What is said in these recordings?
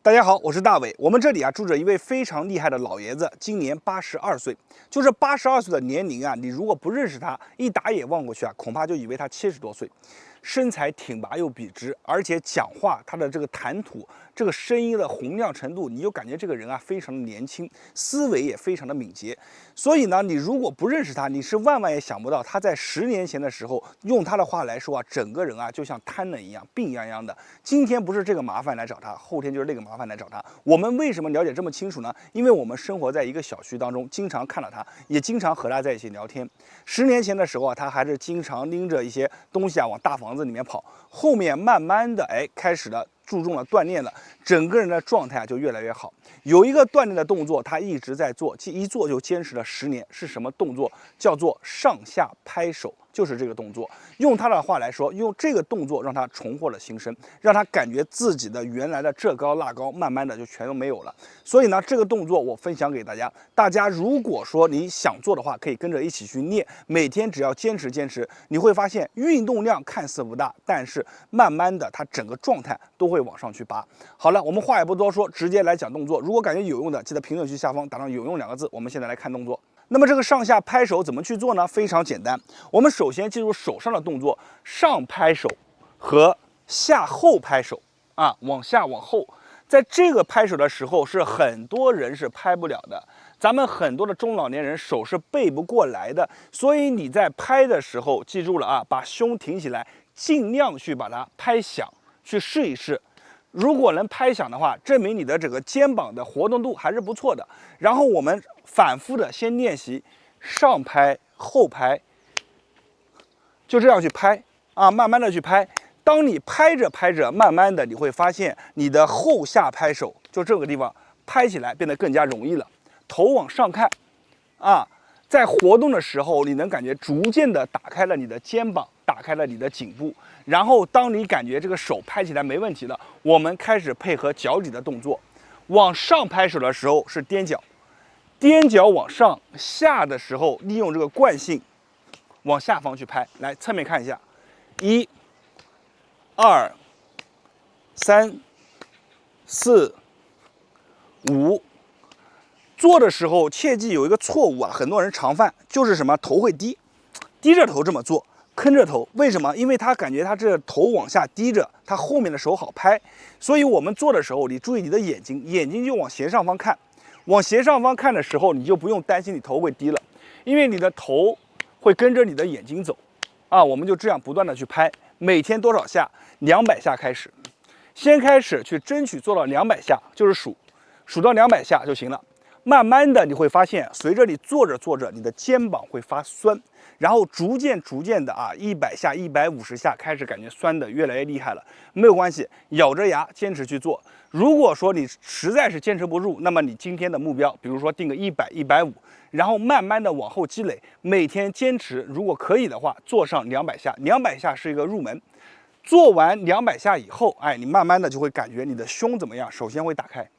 大家好，我是大伟。我们这里住着一位非常厉害的老爷子，今年82岁。就是82岁的年龄你如果不认识他，一打眼望过去恐怕就以为他70多岁。身材挺拔又笔直，而且讲话他的这个谈吐，这个声音的洪亮程度，你就感觉这个人非常的年轻，思维也非常的敏捷。所以呢，你如果不认识他，你是万万也想不到他在10年前的时候，用他的话来说整个人就像瘫了一样，病殃殃的。今天不是这个麻烦来找他，后天就是那个麻烦来找他。我们为什么了解这么清楚呢？因为我们生活在一个小区当中，经常看到他，也经常和他在一起聊天。10年前的时候他还是经常拎着一些东西往大房子里面跑，后面慢慢的开始了注重了锻炼了，整个人的状态就越来越好。有一个锻炼的动作他一直在做，一做就坚持了10年，是什么动作？叫做上下拍手。就是这个动作，用他的话来说，用这个动作让他重获了新生，让他感觉自己的原来的这高那高，慢慢的就全都没有了。所以呢，这个动作我分享给大家。大家如果说你想做的话，可以跟着一起去练，每天只要坚持，你会发现运动量看似不大，但是慢慢的他整个状态都会往上去拔。好了，我们话也不多说，直接来讲动作。如果感觉有用的，记得评论区下方打上有用2个字。我们现在来看动作。那么这个上下拍手怎么去做呢？非常简单，我们首先记住手上的动作，上拍手和下后拍手往下往后。在这个拍手的时候，是很多人是拍不了的。咱们很多的中老年人手是背不过来的，所以你在拍的时候，记住了把胸挺起来，尽量去把它拍响，去试一试。如果能拍响的话，证明你的整个肩膀的活动度还是不错的。然后我们反复的先练习上拍后拍，就这样去拍慢慢的去拍。当你拍着拍着，慢慢的你会发现你的后下拍手就这个地方拍起来变得更加容易了。头往上看在活动的时候，你能感觉逐渐的打开了你的肩膀，打开了你的颈部。然后当你感觉这个手拍起来没问题了，我们开始配合脚底的动作。往上拍手的时候是踮脚，踮脚往上，下的时候利用这个惯性往下方去拍。来，侧面看一下，1、2、3、4、5。做的时候切记有一个错误很多人常犯，就是什么头会低着头这么做，坑着头。为什么？因为他感觉他这头往下低着，他后面的手好拍。所以我们做的时候，你注意你的眼睛就往斜上方看。往斜上方看的时候，你就不用担心你头会低了，因为你的头会跟着你的眼睛走我们就这样不断的去拍。每天多少下？200下开始，先开始去争取做到200下，就是数到200下就行了。慢慢的你会发现，随着你做着你的肩膀会发酸，然后逐渐的100下150下开始感觉酸的越来越厉害了。没有关系，咬着牙坚持去做。如果说你实在是坚持不住，那么你今天的目标比如说定个100、150，然后慢慢的往后积累，每天坚持，如果可以的话做上200下。200下是一个入门。做完200下以后你慢慢的就会感觉你的胸怎么样？首先会打开。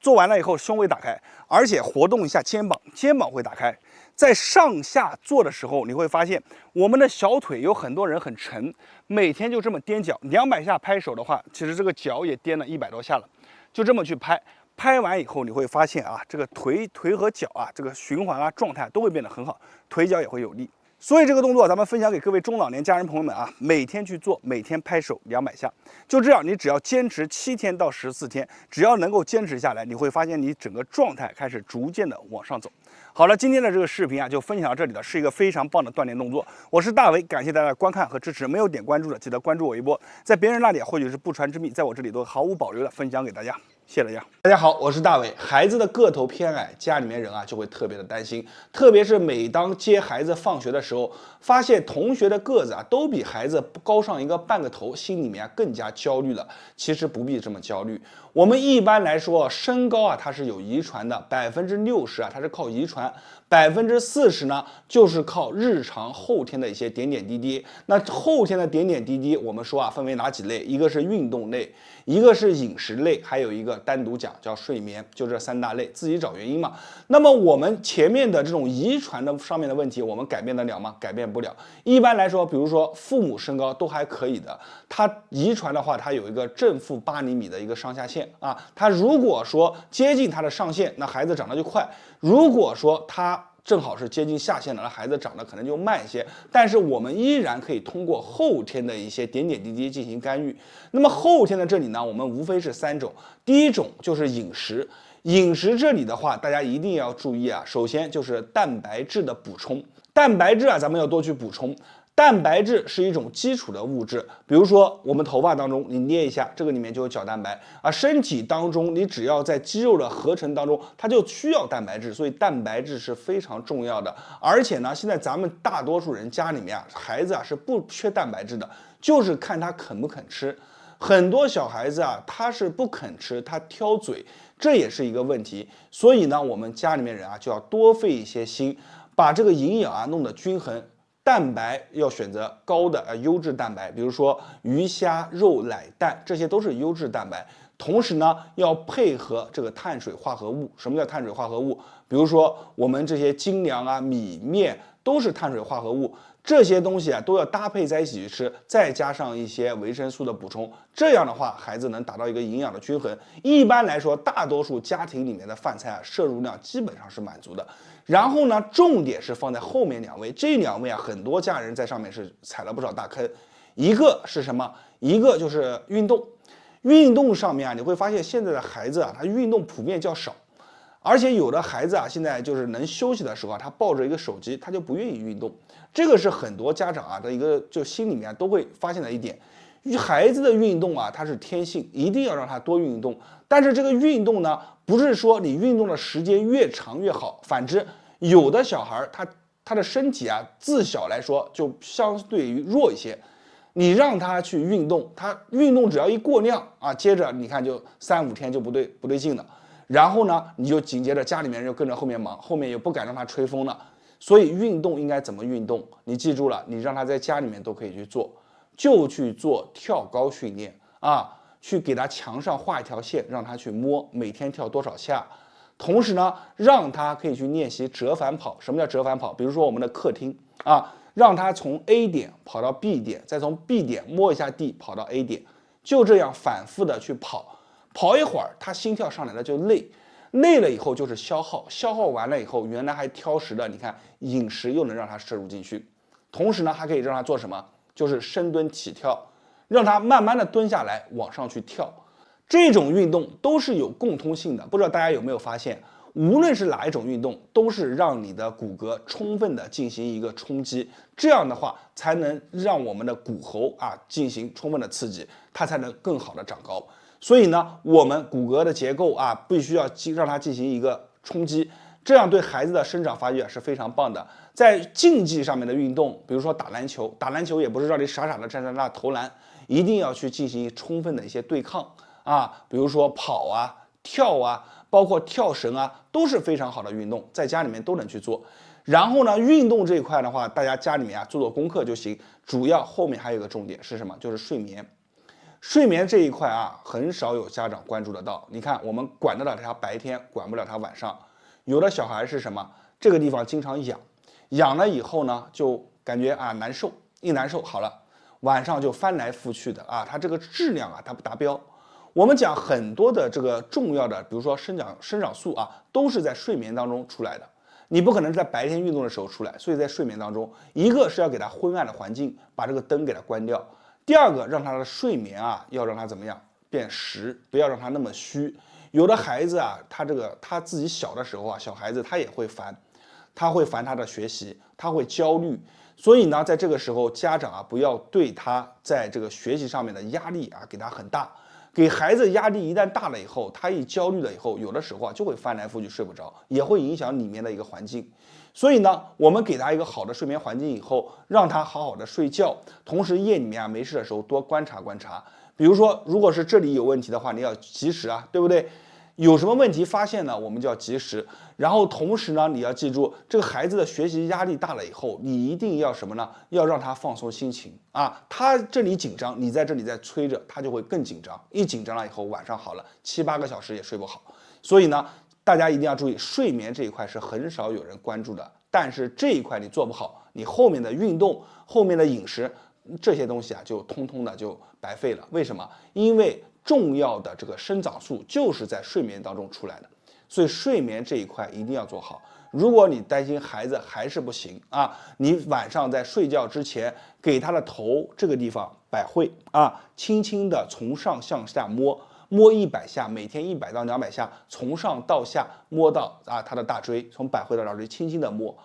做完了以后，胸会打开，而且活动一下肩膀会打开。在上下做的时候，你会发现我们的小腿有很多人很沉，每天就这么踮脚。200下拍手的话，其实这个脚也踮了100多下了，就这么去拍。拍完以后，你会发现这个腿和脚这个循环状态都会变得很好，腿脚也会有力。所以这个动作咱们分享给各位中老年家人朋友们每天去做，每天拍手200下，就这样，你只要坚持7天到14天，只要能够坚持下来，你会发现你整个状态开始逐渐的往上走。好了，今天的这个视频就分享到这里了，是一个非常棒的锻炼动作。我是大伟，感谢大家的观看和支持。没有点关注的，记得关注我一波。在别人那里或许是不传之秘，在我这里都毫无保留的分享给大家。谢谢大家。大家好，我是大伟。孩子的个头偏矮，家里面人就会特别的担心，特别是每当接孩子放学的时候，发现同学的个子都比孩子高上一个半个头，心里面更加焦虑了。其实不必这么焦虑。我们一般来说，身高它是有遗传的，60%它是靠遗传，40%呢就是靠日常后天的一些点点滴滴。那后天的点点滴滴，我们说分为哪几类？一个是运动类，一个是饮食类，还有一个单独讲叫睡眠，就这3大类，自己找原因嘛。那么我们前面的这种遗传的上面的问题，我们改变得了吗？改变不了。一般来说，比如说父母身高都还可以的，他遗传的话，他有一个正负8厘米的一个上下限。限啊。它如果说接近它的上限，那孩子长得就快；如果说它正好是接近下限了，那孩子长得可能就慢一些。但是我们依然可以通过后天的一些点点滴滴进行干预。那么后天的这里呢，我们无非是3种，第一种就是饮食。饮食这里的话，大家一定要注意啊。首先就是蛋白质的补充，蛋白质啊，咱们要多去补充。蛋白质是一种基础的物质，比如说我们头发当中，你捏一下，这个里面就有角蛋白啊。身体当中，你只要在肌肉的合成当中，它就需要蛋白质，所以蛋白质是非常重要的。而且呢，现在咱们大多数人家里面啊，孩子啊是不缺蛋白质的，就是看他肯不肯吃。很多小孩子啊，他是不肯吃，他挑嘴，这也是一个问题。所以呢，我们家里面人啊，就要多费一些心，把这个营养啊弄得均衡。蛋白要选择高的优质蛋白，比如说鱼虾肉奶蛋，这些都是优质蛋白。同时呢，要配合这个碳水化合物。什么叫碳水化合物？比如说我们这些精粮啊、米面都是碳水化合物，这些东西啊都要搭配在一起去吃，再加上一些维生素的补充，这样的话孩子能达到一个营养的均衡。一般来说，大多数家庭里面的饭菜啊摄入量基本上是满足的。然后呢，重点是放在后面2位，这2位啊，很多家人在上面是踩了不少大坑。一个是什么？一个就是运动。运动上面啊，你会发现现在的孩子啊，他运动普遍较少，而且有的孩子啊，现在就是能休息的时候啊，他抱着一个手机，他就不愿意运动。这个是很多家长啊的一个就心里面都会发现的一点。孩子的运动啊，它是天性，一定要让他多运动。但是这个运动呢，不是说你运动的时间越长越好，反之。有的小孩他的身体啊，自小来说就相对于弱一些，你让他去运动，他运动只要一过量啊，接着你看就3、5天就不对劲了，然后呢，你就紧接着家里面人就跟着后面忙，后面也不敢让他吹风了。所以运动应该怎么运动？你记住了，你让他在家里面都可以去做，就去做跳高训练啊，去给他墙上画一条线，让他去摸，每天跳多少下。同时呢，让他可以去练习折返跑。什么叫折返跑？比如说我们的客厅啊，让他从 A 点跑到 B 点，再从 B 点摸一下地跑到 A 点，就这样反复的去跑。跑一会儿，他心跳上来了就累，累了以后就是消耗，消耗完了以后，原来还挑食的，你看饮食又能让他摄入进去。同时呢，还可以让他做什么？就是深蹲起跳，让他慢慢的蹲下来往上去跳。这种运动都是有共通性的，不知道大家有没有发现，无论是哪一种运动，都是让你的骨骼充分的进行一个冲击，这样的话才能让我们的骨骺啊进行充分的刺激，它才能更好的长高。所以呢，我们骨骼的结构啊，必须要让它进行一个冲击，这样对孩子的生长发育啊是非常棒的。在竞技上面的运动，比如说打篮球，打篮球也不是让你傻傻的站在那投篮，一定要去进行充分的一些对抗。啊，比如说跑啊、跳啊，包括跳绳啊，都是非常好的运动，在家里面都能去做。然后呢，运动这一块的话，大家家里面啊做做功课就行。主要后面还有一个重点是什么？就是睡眠。睡眠这一块啊，很少有家长关注得到。你看，我们管得了他白天，管不了他晚上。有的小孩是什么？这个地方经常痒，痒了以后呢，就感觉啊难受，一难受好了，晚上就翻来覆去的啊，他这个质量啊，它不达标。我们讲很多的这个重要的，比如说生长素啊，都是在睡眠当中出来的。你不可能在白天运动的时候出来，所以在睡眠当中，一个是要给他昏暗的环境，把这个灯给他关掉；第二个，让他的睡眠啊，要让他怎么样变实，不要让他那么虚。有的孩子啊，他自己小的时候啊，小孩子他也会烦，他会烦他的学习，他会焦虑。所以呢，在这个时候，家长啊，不要对他在这个学习上面的压力啊，给他很大。给孩子压力一旦大了以后，他一焦虑了以后，有的时候啊就会翻来覆去睡不着，也会影响里面的一个环境。所以呢，我们给他一个好的睡眠环境以后，让他好好的睡觉，同时夜里面啊没事的时候多观察观察。比如说，如果是这里有问题的话，你要及时啊，对不对？有什么问题发现呢，我们就要及时。然后同时呢，你要记住，这个孩子的学习压力大了以后，你一定要什么呢？要让他放松心情啊。他这里紧张，你在这里在催着，他就会更紧张。一紧张了以后，晚上好了7、8个小时也睡不好。所以呢，大家一定要注意，睡眠这一块是很少有人关注的。但是这一块你做不好，你后面的运动、后面的饮食这些东西啊，就通通的就白费了。为什么？因为重要的这个生长素就是在睡眠当中出来的，所以睡眠这一块一定要做好。如果你担心孩子还是不行啊，你晚上在睡觉之前给他的头这个地方百会啊，轻轻的从上向下摸100下，每天100到200下，从上到下摸到他的大椎，从百会到大椎，轻轻的摸，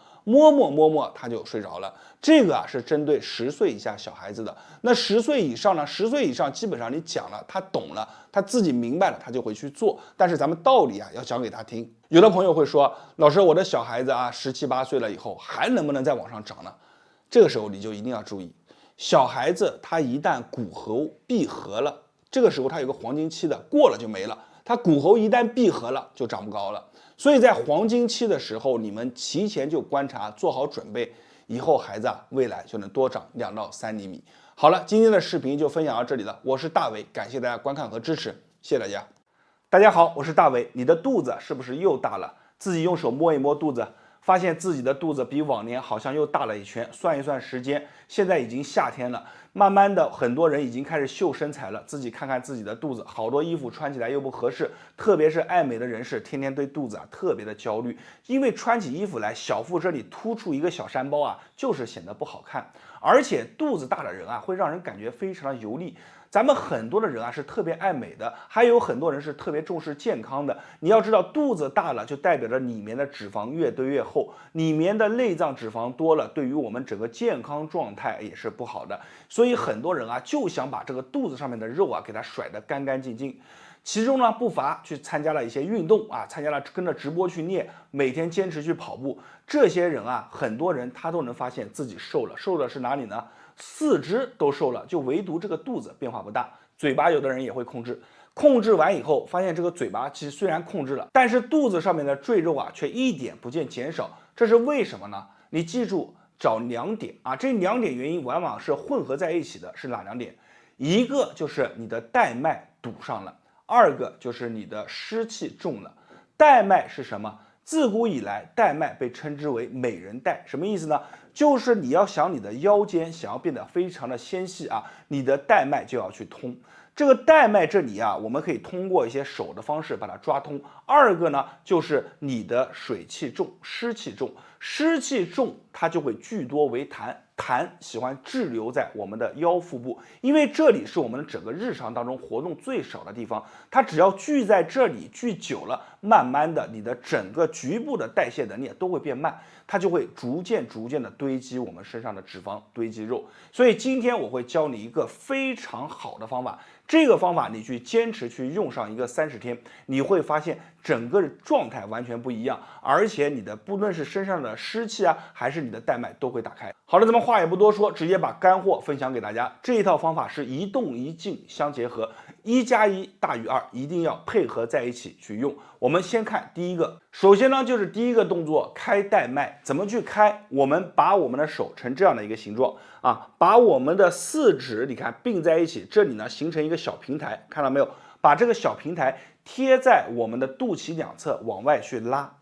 他就睡着了。这个是针对10岁以下小孩子的。那10岁以上呢？10岁以上基本上你讲了，他懂了，他自己明白了，他就会去做。但是咱们道理要讲给他听。有的朋友会说，老师，我的小孩子17、18岁了以后还能不能再往上涨呢？这个时候你就一定要注意，小孩子他一旦骨骺闭合了，这个时候他有个黄金期的，过了就没了。他骨骺一旦闭合了，就长不高了。所以在黄金期的时候，你们提前就观察，做好准备，以后孩子未来就能多长2到3厘米。好了，今天的视频就分享到这里了，我是大伟，感谢大家观看和支持，谢谢大家。大家好，我是大伟，你的肚子是不是又大了？自己用手摸一摸肚子，发现自己的肚子比往年好像又大了一圈，算一算时间，现在已经夏天了，慢慢的很多人已经开始秀身材了，自己看看自己的肚子，好多衣服穿起来又不合适，特别是爱美的人士，天天对肚子特别的焦虑，因为穿起衣服来，小腹这里突出一个小山包就是显得不好看，而且肚子大的人会让人感觉非常的油腻。咱们很多的人是特别爱美的，还有很多人是特别重视健康的。你要知道，肚子大了就代表着里面的脂肪越堆越厚，里面的内脏脂肪多了，对于我们整个健康状态也是不好的。所以很多人就想把这个肚子上面的肉给它甩得干干净净。其中呢，不乏去参加了一些运动参加了跟着直播去练，每天坚持去跑步。这些人很多人他都能发现自己瘦了，瘦的是哪里呢？四肢都瘦了，就唯独这个肚子变化不大。嘴巴有的人也会控制，控制完以后发现这个嘴巴其实虽然控制了，但是肚子上面的赘肉却一点不见减少，这是为什么呢？你记住找2点这2点原因往往是混合在一起的，是哪2点？一个就是你的带脉堵上了，二个就是你的湿气重了。带脉是什么？自古以来，带脉被称之为美人带，什么意思呢？就是你要想你的腰间想要变得非常的纤细你的带脉就要去通。这个带脉这里我们可以通过一些手的方式把它抓通。二个呢，就是你的水气重，湿气重，湿气重它就会聚多为痰，痰喜欢滞留在我们的腰腹部，因为这里是我们整个日常当中活动最少的地方，它只要聚在这里，聚久了，慢慢的你的整个局部的代谢能力都会变慢，它就会逐渐的堆积我们身上的脂肪，堆积肉。所以今天我会教你一个非常好的方法，这个方法你去坚持去用上一个30天，你会发现整个状态完全不一样，而且你的不论是身上的湿气还是你的带脉都会打开。好了，咱们话也不多说，直接把干货分享给大家。这一套方法是一动一静相结合，1+1大于2，一定要配合在一起去用。我们先看第一个，首先呢就是第一个动作，开带脉。怎么去开？我们把我们的手成这样的一个形状把我们的4指你看并在一起，这里呢形成一个小平台，看到没有？把这个小平台贴在我们的肚脐两侧往外去拉，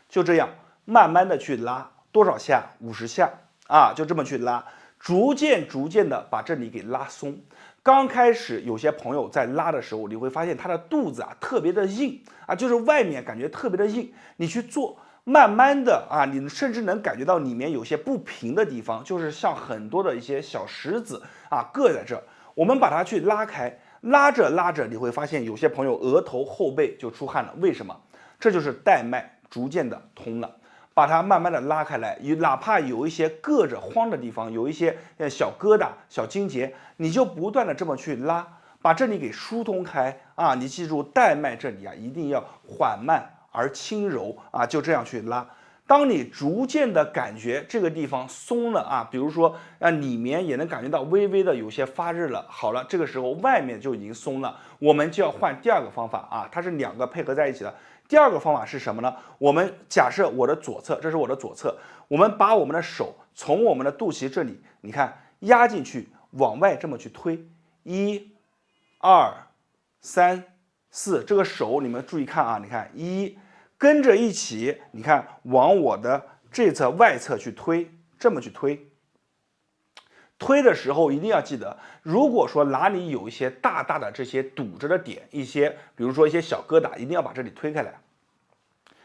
就这样慢慢的去拉，多少下？50下就这么去拉，逐渐的把这里给拉松。刚开始有些朋友在拉的时候，你会发现他的肚子特别的硬就是外面感觉特别的硬，你去做慢慢的你甚至能感觉到里面有些不平的地方，就是像很多的一些小石子硌在这儿。我们把它去拉开，拉着你会发现有些朋友额头后背就出汗了，为什么？这就是带脉逐渐的通了。把它慢慢的拉开来，哪怕有一些硌着慌的地方，有一些小疙瘩、小筋结，你就不断的这么去拉，把这里给疏通开你记住带脉这里一定要缓慢而轻柔就这样去拉。当你逐渐的感觉这个地方松了比如说里面也能感觉到微微的有些发热了，好了，这个时候外面就已经松了，我们就要换第二个方法它是2个配合在一起的。第二个方法是什么呢？我们假设我的左侧，这是我的左侧，我们把我们的手从我们的肚脐这里，你看压进去，往外这么去推，1、2、3、4，这个手你们注意看你看跟着一起，你看往我的这侧外侧去推，这么去推，推的时候一定要记得，如果说哪里有一些大大的这些堵着的点，比如说一些小疙瘩，一定要把这里推开来。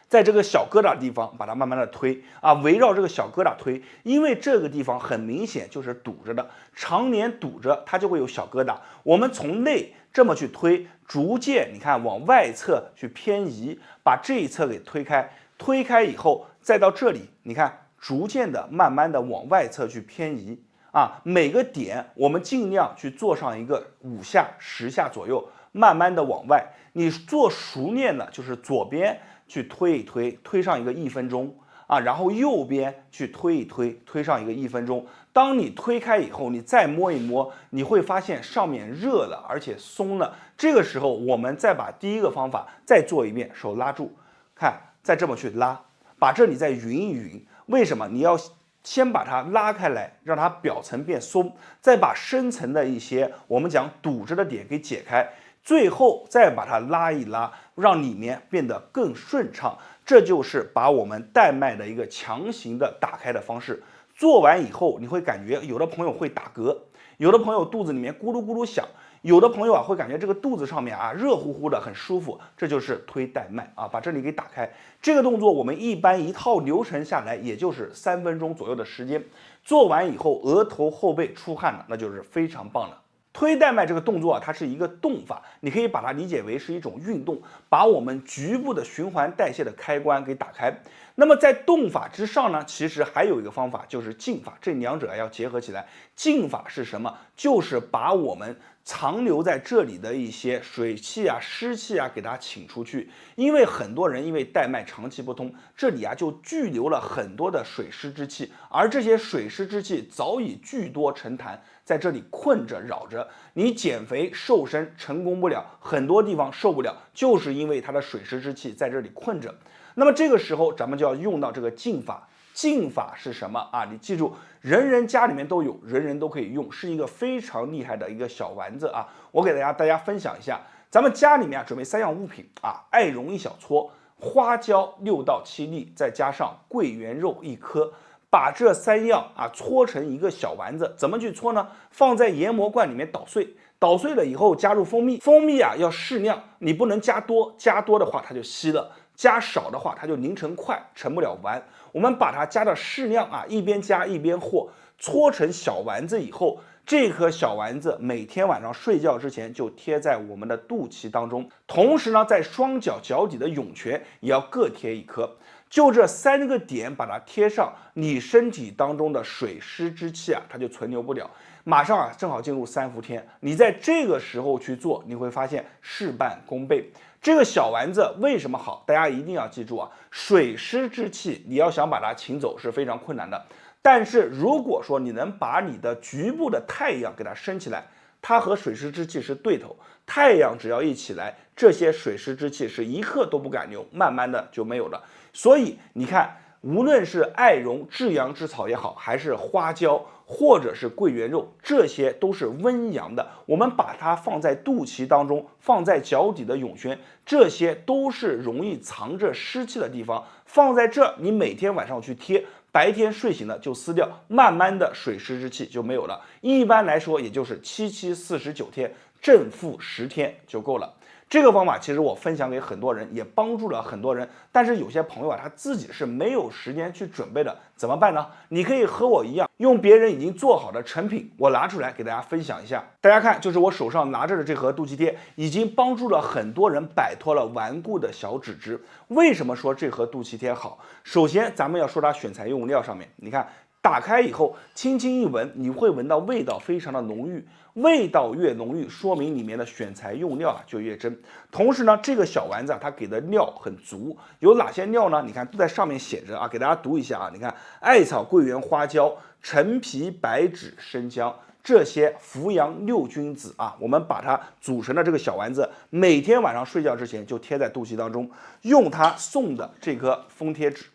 在这个小疙瘩的地方，把它慢慢的推啊，围绕这个小疙瘩推，因为这个地方很明显就是堵着的，常年堵着，它就会有小疙瘩。我们从内这么去推，逐渐你看往外侧去偏移，把这一侧给推开，推开以后再到这里，你看逐渐的慢慢的往外侧去偏移啊，每个点我们尽量去做上一个5下、10下左右，慢慢的往外。你做熟练了，就是左边去推一推，推上一个1分钟啊，然后右边去推一推，推上一个1分钟。当你推开以后，你再摸一摸，你会发现上面热了，而且松了。这个时候，我们再把第一个方法再做一遍，手拉住，看，再这么去拉，把这里再匀一匀。为什么？你要先把它拉开来，让它表层变松，再把深层的一些我们讲堵着的点给解开。最后再把它拉一拉，让里面变得更顺畅，这就是把我们带脉的一个强行的打开的方式。做完以后，你会感觉有的朋友会打嗝，有的朋友肚子里面咕噜咕噜响，有的朋友会感觉这个肚子上面热乎乎的，很舒服，这就是推带脉啊，把这里给打开。这个动作我们一般一套流程下来，也就是3分钟左右的时间。做完以后，额头后背出汗了，那就是非常棒了。推带脉这个动作它是一个动法，你可以把它理解为是一种运动，把我们局部的循环代谢的开关给打开。那么在动法之上呢，其实还有一个方法，就是静法，这两者要结合起来。静法是什么？就是把我们藏留在这里的一些水气湿气给它请出去。因为很多人因为带脉长期不通，这里就聚留了很多的水湿之气，而这些水湿之气早已聚多成痰，在这里困着扰着，你减肥瘦身成功不了，很多地方受不了，就是因为它的水湿之气在这里困着。那么这个时候咱们就要用到这个静法。静法是什么你记住，人人家里面都有，人人都可以用，是一个非常厉害的一个小丸子我给大家分享一下，咱们家里面准备3样物品艾绒1小撮，花椒6到7粒，再加上桂圆肉1颗。把这3样搓成一个小丸子，怎么去搓呢？放在研磨罐里面捣碎，捣碎了以后加入蜂蜜，蜂蜜要适量，你不能加多，加多的话它就稀了，加少的话它就凝成块，成不了丸。我们把它加到适量一边加一边和，搓成小丸子以后，这颗小丸子每天晚上睡觉之前就贴在我们的肚脐当中，同时呢，在双脚脚底的涌泉也要各贴1颗。就这3个点把它贴上，你身体当中的水湿之气它就存留不了。马上正好进入3伏天，你在这个时候去做，你会发现事半功倍。这个小丸子为什么好？大家一定要记住水湿之气你要想把它请走是非常困难的。但是如果说你能把你的局部的太阳给它升起来，它和水湿之气是对头，太阳只要一起来，这些水湿之气是一刻都不敢留，慢慢的就没有了。所以你看，无论是艾绒、至阳之草也好，还是花椒或者是桂圆肉，这些都是温阳的。我们把它放在肚脐当中，放在脚底的涌泉，这些都是容易藏着湿气的地方。放在这儿，你每天晚上去贴，白天睡醒了就撕掉，慢慢的水湿之气就没有了。一般来说，也就是7、49天，正负10天就够了。这个方法其实我分享给很多人，也帮助了很多人，但是有些朋友他自己是没有时间去准备的，怎么办呢？你可以和我一样，用别人已经做好的成品，我拿出来给大家分享一下。大家看，就是我手上拿着的这盒肚脐贴，已经帮助了很多人摆脱了顽固的小脂质。为什么说这盒肚脐贴好？首先咱们要说它选材用料上面，你看打开以后轻轻一闻，你会闻到味道非常的浓郁，味道越浓郁，说明里面的选材用料就越真。同时呢，这个小丸子它给的料很足，有哪些料呢？你看都在上面写着给大家读一下你看艾草、桂圆、花椒、陈皮、白芷、生姜，这些扶阳6君子我们把它组成的这个小丸子，每天晚上睡觉之前就贴在肚脐当中，用它送的这颗封贴纸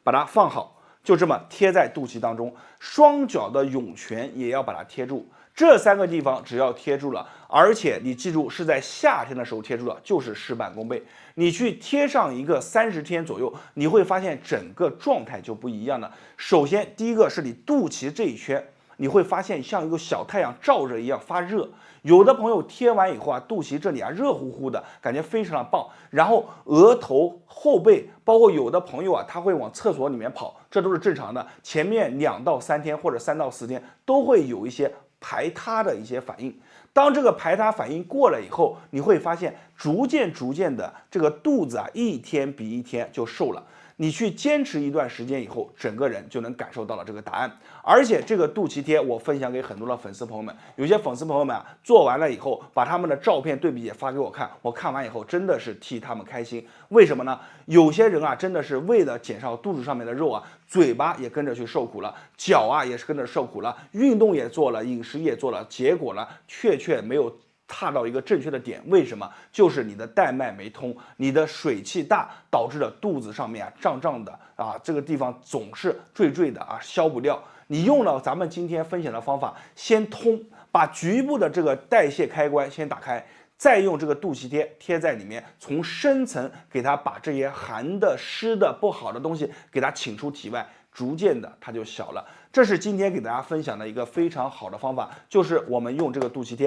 把它放好，就这么贴在肚脐当中，双脚的涌泉也要把它贴住。这3个地方只要贴住了，而且你记住是在夏天的时候贴住了，就是事半功倍。你去贴上一个30天左右，你会发现整个状态就不一样了。首先第一个是你肚脐这一圈，你会发现像一个小太阳照着一样发热。有的朋友贴完以后啊，肚脐这里啊热乎乎的，感觉非常的棒。然后额头、后背，包括有的朋友啊，他会往厕所里面跑，这都是正常的。前面2到3天或者3到4天都会有一些排他的一些反应。当这个排他反应过了以后，你会发现逐渐的这个肚子啊，一天比一天就瘦了。你去坚持一段时间以后，整个人就能感受到了这个答案。而且这个肚脐贴，我分享给很多的粉丝朋友们，有些粉丝朋友们啊，做完了以后，把他们的照片对比也发给我看，我看完以后真的是替他们开心。为什么呢？有些人啊，真的是为了减少肚子上面的肉啊，嘴巴也跟着去受苦了，脚啊也是跟着受苦了，运动也做了，饮食也做了，结果呢，却没有踏到一个正确的点。为什么？就是你的带脉没通，你的水气大，导致了肚子上面啊胀胀的啊，这个地方总是坠的啊，消不掉。你用了咱们今天分享的方法，先通，把局部的这个代谢开关先打开，再用这个肚脐贴贴在里面，从深层给它把这些寒的、湿的、不好的东西给它请出体外，逐渐的它就小了。这是今天给大家分享的一个非常好的方法，就是我们用这个肚脐贴。